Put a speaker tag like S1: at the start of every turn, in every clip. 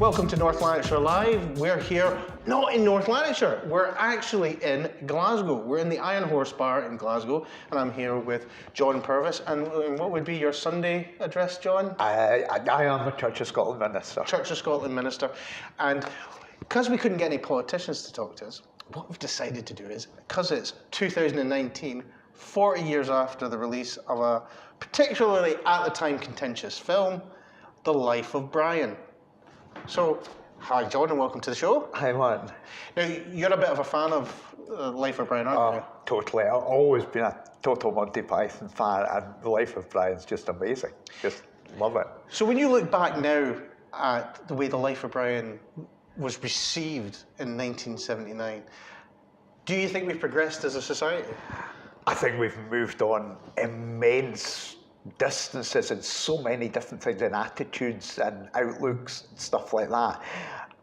S1: Welcome to North Lanarkshire Live. We're here, not in North Lanarkshire, we're actually in Glasgow. We're in the Iron Horse Bar in Glasgow, and I'm here with John Purves. And what would be your Sunday address, John?
S2: I am a Church of Scotland minister.
S1: Church of Scotland minister. And because we couldn't get any politicians to talk to us, what we've decided to do is, because it's 2019, 40 years after the release of a particularly at the time contentious film, The Life of Brian. So, hi John, and welcome to the show.
S2: Hi, man.
S1: Now, you're a bit of a fan of Life of Brian, aren't you?
S2: Totally. I've always been a total Monty Python fan, and The Life of Brian's just amazing. Just love it.
S1: So when you look back now at the way The Life of Brian was received in 1979, do you think we've progressed as a society?
S2: I think we've moved on immense distances in so many different things, and attitudes and outlooks and stuff like that.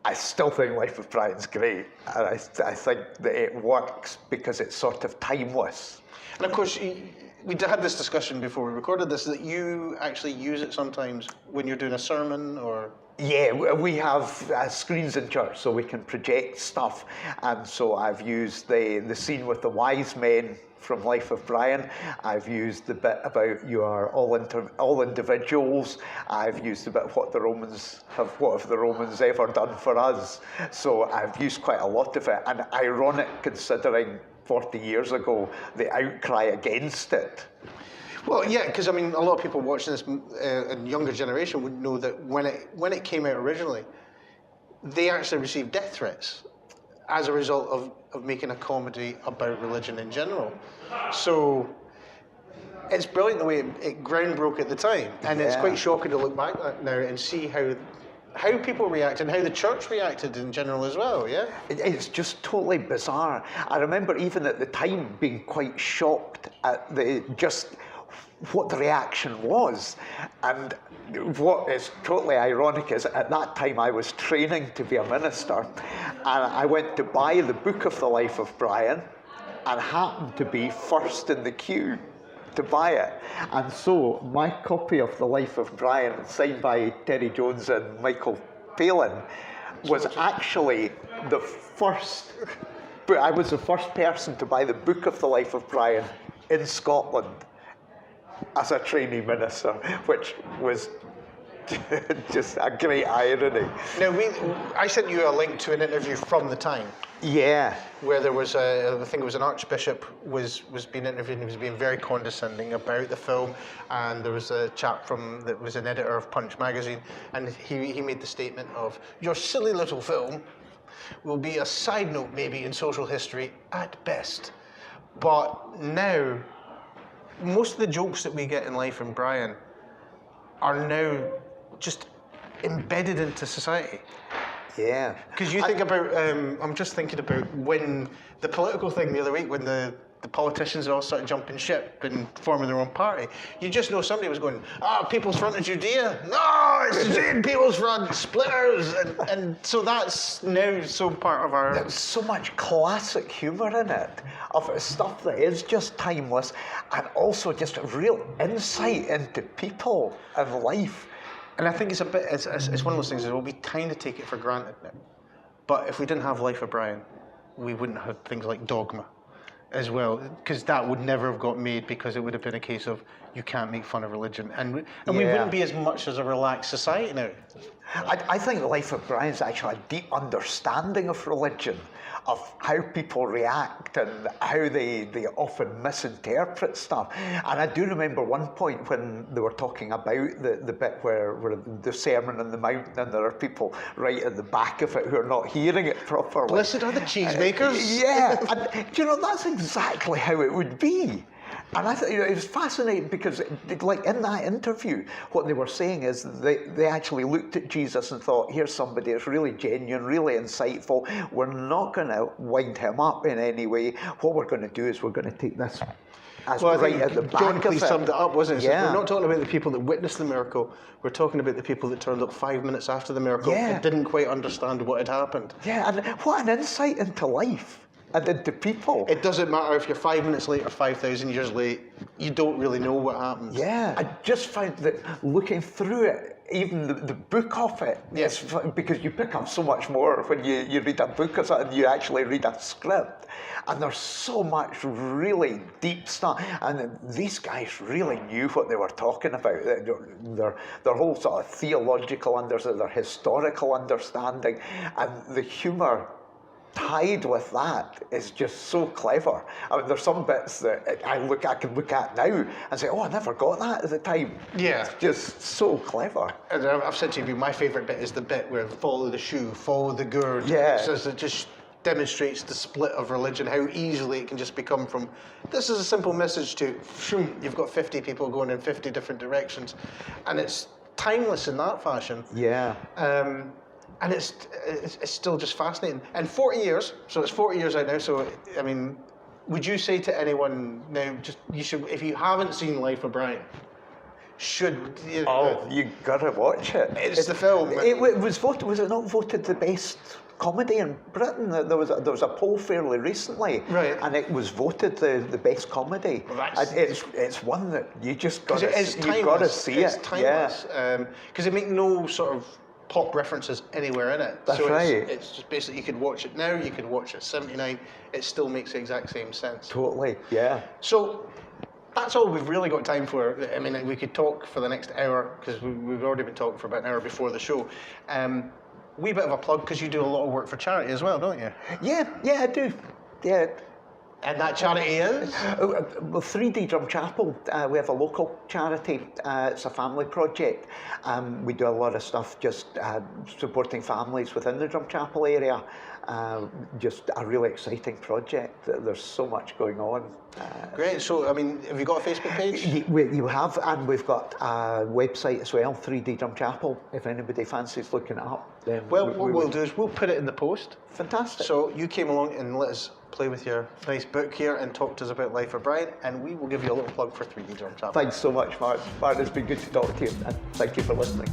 S2: I still think Life of Brian's great, and I think that it works because it's sort of timeless.
S1: And of course, we had this discussion before we recorded this, that you actually use it sometimes when you're doing a sermon or...
S2: Yeah, we have screens in church, so we can project stuff. And so I've used the scene with the wise men from Life of Brian. I've used the bit about you are all individuals. I've used the bit of what have the Romans ever done for us. So I've used quite a lot of it. And ironic, considering 40 years ago, the outcry against it.
S1: Well, yeah, because I mean, a lot of people watching this and younger generation would know that when it came out originally, they actually received death threats as a result of making a comedy about religion in general. So it's brilliant the way it ground broke at the time, and it's quite shocking to look back now and see how people react and how the church reacted in general as well, yeah?
S2: It's just totally bizarre. I remember even at the time being quite shocked at what the reaction was. And what is totally ironic is at that time I was training to be a minister, and I went to buy the book of The Life of Brian and happened to be first in the queue to buy it. And so my copy of The Life of Brian, signed by Terry Jones and Michael Palin, was actually the first, but I was the first person to buy the book of The Life of Brian in Scotland as a trainee minister, which was just a great irony.
S1: Now, I sent you a link to an interview from the time.
S2: Yeah.
S1: Where there was I think it was an archbishop was being interviewed, and he was being very condescending about the film, and there was a chap that was an editor of Punch magazine, and he made the statement of, your silly little film will be a side note maybe in social history at best. But now, most of the jokes that we get in Life of Brian are now just embedded into society.
S2: Yeah.
S1: Because you think about, I'm just thinking about when the political thing the other week, when the politicians all started jumping ship and forming their own party, you just know somebody was going, People's Front of Judea. No, it's Judea People's Front, splitters. And so that's now so part of our...
S2: There's so much classic humour in it, of stuff that is just timeless, and also just a real insight into people and life.
S1: And I think it's one of those things that we kind of take it for granted now. But if we didn't have Life of Brian, we wouldn't have things like Dogma as well, because that would never have got made, because it would have been a case of you can't make fun of religion. And we wouldn't be as much as a relaxed society now.
S2: I think The Life of Brian is actually a deep understanding of religion, of how people react and how they often misinterpret stuff. And I do remember one point when they were talking about the bit where the Sermon on the Mount, and there are people right at the back of it who are not hearing it properly.
S1: Blessed are the cheesemakers.
S2: Yeah, and that's exactly how it would be. And I thought it was fascinating, because, like, in that interview, what they were saying is they actually looked at Jesus and thought, here's somebody that's really genuine, really insightful. We're not going to wind him up in any way. What we're going to do is we're going to take this as right at the back
S1: John
S2: of
S1: Cleese
S2: it.
S1: summed it up, wasn't it?
S2: Yeah.
S1: So we're not talking about the people that witnessed the miracle. We're talking about the people that turned up 5 minutes after the miracle and didn't quite understand what had happened.
S2: Yeah, and what an insight into life. And into people.
S1: It doesn't matter if you're 5 minutes late or 5,000 years late, you don't really know what happens.
S2: Yeah, I just found that looking through it, even the book of it,
S1: Yes.
S2: because you pick up so much more when you read a book or something, you actually read a script. And there's so much really deep stuff. And these guys really knew what they were talking about. Their whole sort of theological understanding, their historical understanding, and the humour tied with that is just so clever. I mean, there's some bits that I can look at now and say, "Oh, I never got that at the time."
S1: Yeah.
S2: It's just so clever.
S1: And I've said to you, my favourite bit is the bit where follow the shoe, follow the gourd.
S2: Yeah.
S1: It just demonstrates the split of religion, how easily it can just become from, this is a simple message, to, shoom, you've got 50 people going in 50 different directions. And it's timeless in that fashion.
S2: Yeah.
S1: And it's still just fascinating. And 40 years, so it's 40 years out now, so, I mean, would you say to anyone now, just, you should, if you haven't seen Life of Brian, should you?
S2: Oh, you gotta watch it.
S1: It's the film.
S2: It was voted. Was it not voted the best comedy in Britain? There was a poll fairly recently,
S1: right,
S2: and it was voted the best comedy.
S1: Well,
S2: it's one that you just got to see
S1: it's
S2: it.
S1: timeless. Because it makes no sort of pop references anywhere in it.
S2: That's
S1: so
S2: right.
S1: It's just basically, you could watch it now, you could watch it 79, it still makes the exact same sense.
S2: Totally, yeah.
S1: So that's all we've really got time for. I mean, we could talk for the next hour, because we've already been talking for about an hour before the show. Wee bit of a plug, because you do a lot of work for charity as well, don't you?
S2: Yeah, I do. Yeah.
S1: And that charity is?
S2: Well, 3D Drum Chapel, we have a local charity. It's a family project. We do a lot of stuff just supporting families within the Drum Chapel area. Just a really exciting project. There's so much going on.
S1: Great. So, I mean, have you got a Facebook page?
S2: You have, and we've got a website as well, 3D Drum Chapel. If anybody fancies looking it up, then
S1: well, what we'll do is we'll put it in the post.
S2: Fantastic.
S1: So you came along and let us play with your nice book here and talk to us about Life of Brian, and we will give you a little plug for 3D Drum Chapel.
S2: Thanks so much, Martin. Martin, it's been good to talk to you, and thank you for listening.